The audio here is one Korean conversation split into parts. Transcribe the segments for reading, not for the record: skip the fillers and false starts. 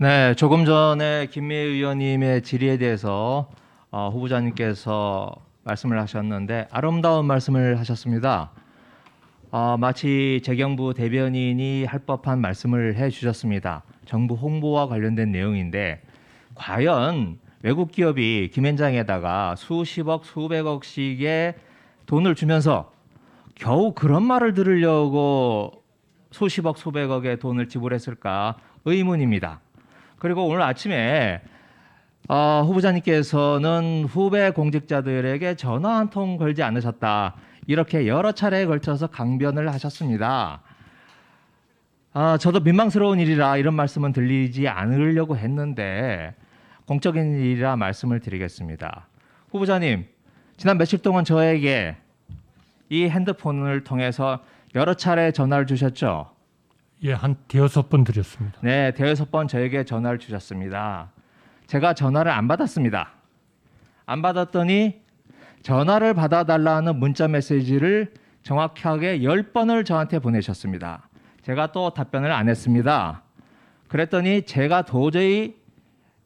네, 조금 전에 김미애 의원님의 질의에 대해서 후보자님께서 말씀을 하셨는데 아름다운 말씀을 하셨습니다. 마치 재경부 대변인이 할 법한 말씀을 해주셨습니다. 정부 홍보와 관련된 내용인데 과연 외국 기업이 김앤장에다가 수십억, 수백억씩의 돈을 주면서 겨우 그런 말을 들으려고 수십억, 수백억의 돈을 지불했을까 의문입니다. 그리고 오늘 아침에 후보자님께서는 후배 공직자들에게 전화 한 통 걸지 않으셨다. 이렇게 여러 차례에 걸쳐서 강변을 하셨습니다. 저도 민망스러운 일이라 이런 말씀은 들리지 않으려고 했는데 공적인 일이라 말씀을 드리겠습니다. 후보자님, 지난 며칠 동안 저에게 이 핸드폰을 통해서 여러 차례 전화를 주셨죠? 예, 한 대여섯 번 드렸습니다. 네, 대여섯 번 저에게 전화를 주셨습니다. 제가 전화를 안 받았습니다. 안 받았더니 전화를 받아달라는 문자 메시지를 정확하게 10번을 저한테 보내셨습니다. 제가 또 답변을 안 했습니다. 그랬더니 제가 도저히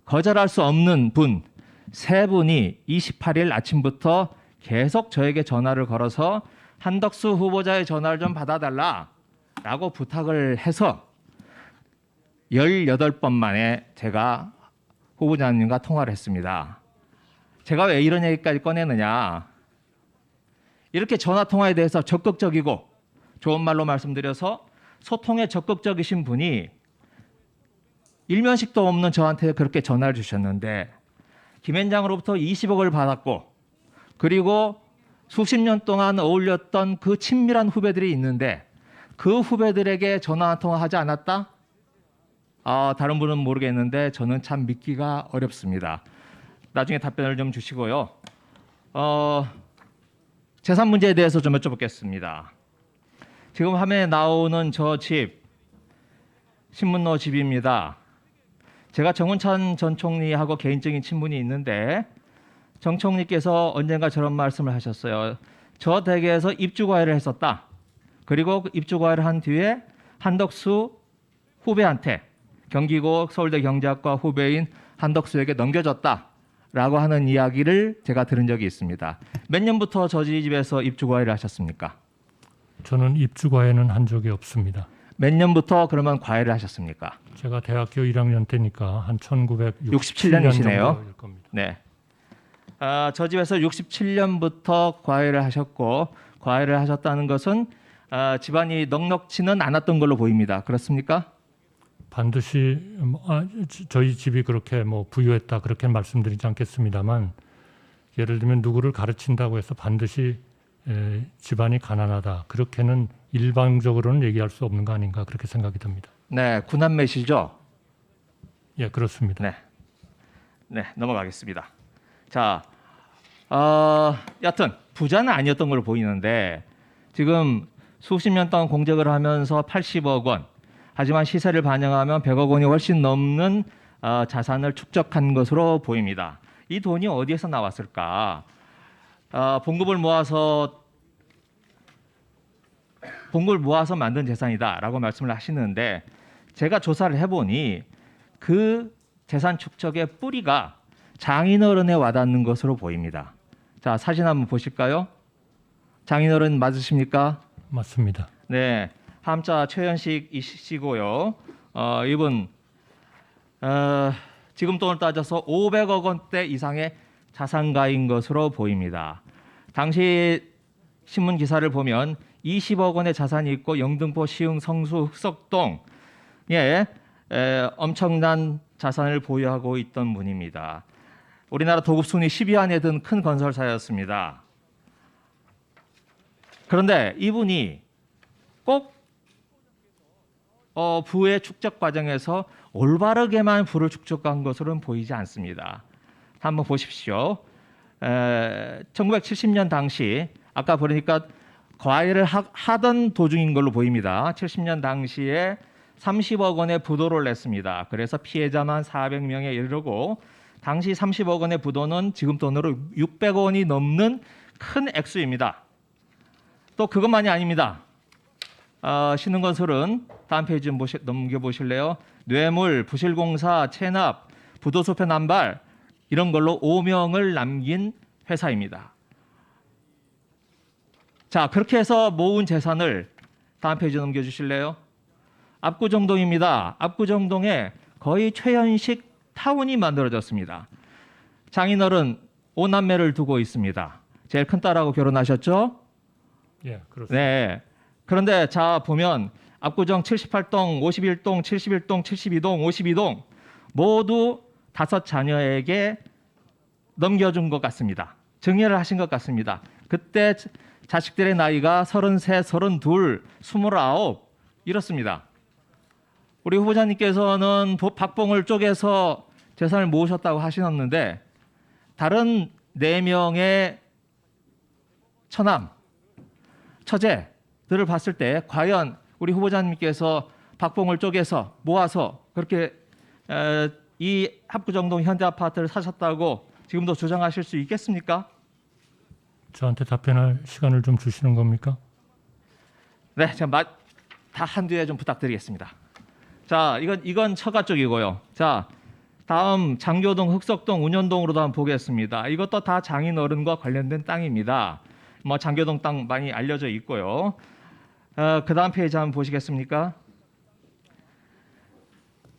거절할 수 없는 분 세 분이 28일 아침부터 계속 저에게 전화를 걸어서 한덕수 후보자의 전화를 좀 받아달라 라고 부탁을 해서 18번 만에 제가 후보자님과 통화를 했습니다. 제가 왜 이런 얘기까지 꺼내느냐. 이렇게 전화통화에 대해서 적극적이고 좋은 말로 말씀드려서 소통에 적극적이신 분이 일면식도 없는 저한테 그렇게 전화를 주셨는데 김앤장으로부터 20억을 받았고 그리고 수십 년 동안 어울렸던 그 친밀한 후배들이 있는데 그 후배들에게 전화 한 통화 하지 않았다? 다른 분은 모르겠는데 저는 참 믿기가 어렵습니다. 나중에 답변을 좀 주시고요. 재산 문제에 대해서 좀 여쭤보겠습니다. 지금 화면에 나오는 저 집, 신문로 집입니다. 제가 정운찬 전 총리하고 개인적인 친분이 있는데 정 총리께서 언젠가 저런 말씀을 하셨어요. 저 댁에서 입주과외를 했었다. 그리고 입주과외를 한 뒤에 한덕수 후배한테 경기고 서울대 경제학과 후배인 한덕수에게 넘겨줬다라고 하는 이야기를 제가 들은 적이 있습니다. 몇 년부터 저 집에서 입주과외를 하셨습니까? 저는 입주과외는 한 적이 없습니다. 몇 년부터 그러면 과외를 하셨습니까? 제가 대학교 1학년 때니까 한 67 년이시네요. 정도일 겁니다. 네. 저 집에서 67년부터 과외를 하셨고 과외를 하셨다는 것은 집안이 넉넉지는 않았던 걸로 보입니다. 그렇습니까? 반드시 저희 집이 그렇게 부유했다 그렇게 말씀드리지 않겠습니다만 예를 들면 누구를 가르친다고 해서 반드시 집안이 가난하다 그렇게는 일방적으로는 얘기할 수 없는 거 아닌가 그렇게 생각이 듭니다. 네, 구남매시죠? 예, 그렇습니다. 네. 네, 넘어가겠습니다. 자, 여튼 부자는 아니었던 걸로 보이는데 지금 수십 년 동안 공적을 하면서 80억 원, 하지만 시세를 반영하면 100억 원이 훨씬 넘는 자산을 축적한 것으로 보입니다. 이 돈이 어디에서 나왔을까? 봉급을 모아서 만든 재산이다라고 말씀을 하시는데 제가 조사를 해보니 그 재산 축적의 뿌리가 장인어른에 와닿는 것으로 보입니다. 자, 사진 한번 보실까요? 장인어른 맞으십니까? 맞습니다. 네, 함자 최현식이시고요. 이분 지금 돈을 따져서 500억 원대 이상의 자산가인 것으로 보입니다. 당시 신문 기사를 보면 20억 원의 자산이 있고 영등포 시흥 성수 흑석동에 엄청난 자산을 보유하고 있던 분입니다. 우리나라 도급 순위 10위 안에 든 큰 건설사였습니다. 그런데 이분이 꼭 부의 축적 과정에서 올바르게만 부를 축적한 것으로는 보이지 않습니다. 한번 보십시오. 1970년 당시 아까 보니까 과외를 하던 도중인 걸로 보입니다. 70년 당시에 30억 원의 부도를 냈습니다. 그래서 피해자만 400명에 이르고 당시 30억 원의 부도는 지금 돈으로 600억 원이 넘는 큰 액수입니다. 또 그것만이 아닙니다. 시는 건설은 다음 페이지 좀 넘겨보실래요? 뇌물, 부실공사, 체납, 부도수표 남발 이런 걸로 오명을 남긴 회사입니다. 자, 그렇게 해서 모은 재산을 다음 페이지 넘겨주실래요? 압구정동입니다. 압구정동에 거의 최현식 타운이 만들어졌습니다. 장인어른 5남매를 두고 있습니다. 제일 큰 딸하고 결혼하셨죠? 예, 그렇습니다. 네. 그런데 자 보면 압구정 78동, 51동, 71동, 72동, 52동 모두 5자녀에게 넘겨준 것 같습니다. 증여를 하신 것 같습니다. 그때 자식들의 나이가 33, 32, 29 이렇습니다. 우리 후보자님께서는 박봉을 쪼개서 재산을 모으셨다고 하셨는데 다른 4명의 처남, 처제들을 봤을 때 과연 우리 후보자님께서 박봉을 쪼개서 모아서 그렇게 이 압구정동 현대아파트를 사셨다고 지금도 주장하실 수 있겠습니까? 저한테 답변할 시간을 좀 주시는 겁니까? 네, 제가 다 한두에 좀 부탁드리겠습니다. 자, 이건 처가 쪽이고요. 자, 다음 장교동, 흑석동, 운현동으로도 한번 보겠습니다. 이것도 다 장인어른과 관련된 땅입니다. 뭐 장교동 땅 많이 알려져 있고요. 그 다음 페이지 한번 보시겠습니까?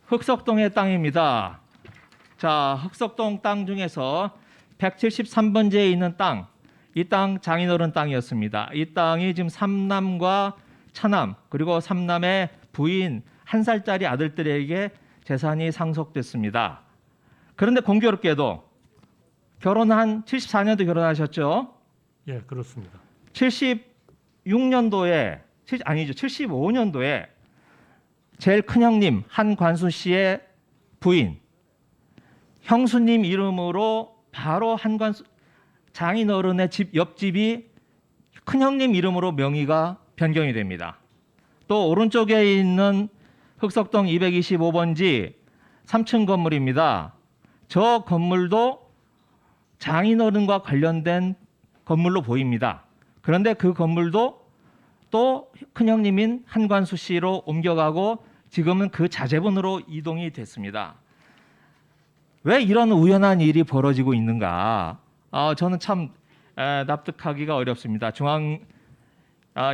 흑석동의 땅입니다. 자, 흑석동 땅 중에서 173번지에 있는 땅, 이 땅 장인어른 땅이었습니다. 이 땅이 지금 삼남과 차남 그리고 삼남의 부인 1살짜리 아들들에게 재산이 상속됐습니다. 그런데 공교롭게도 결혼한 74년도 결혼하셨죠? 예, 그렇습니다. 76년도에 아니죠. 75년도에 제일 큰형님 한관수 씨의 부인 형수님 이름으로 바로 한관수 장인어른의 집 옆집이 큰형님 이름으로 명의가 변경이 됩니다. 또 오른쪽에 있는 흑석동 225번지 3층 건물입니다. 저 건물도 장인어른과 관련된 건물로 보입니다. 그런데 그 건물도 또 큰형님인 한관수 씨로 옮겨가고 지금은 그 자제분으로 이동이 됐습니다. 왜 이런 우연한 일이 벌어지고 있는가? 저는 참 납득하기가 어렵습니다.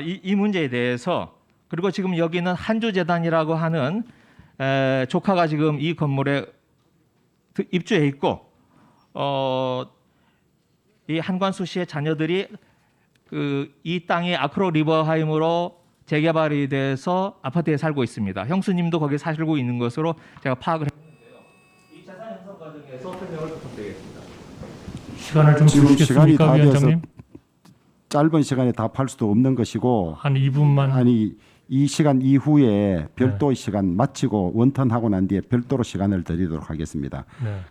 이 문제에 대해서 그리고 지금 여기는 한주재단이라고 하는 조카가 지금 이 건물에 입주해 있고 이 한관수 씨의 자녀들이 이 땅이 아크로 리버하임으로 재개발이 돼서 아파트에 살고 있습니다. 형수님도 거기 살고 있는 것으로 제가 파악을 했는데요. 이 재산 형성 과정에서 설명을 부탁드리겠습니다. 시간을 좀 지금 시간이 주시겠습니까, 다 돼서 위원장님? 짧은 시간에 답할 수도 없는 것이고 한 2분만. 아니 이 시간 이후에 별도의 시간 마치고 원턴하고 난 뒤에 별도로 시간을 드리도록 하겠습니다. 네.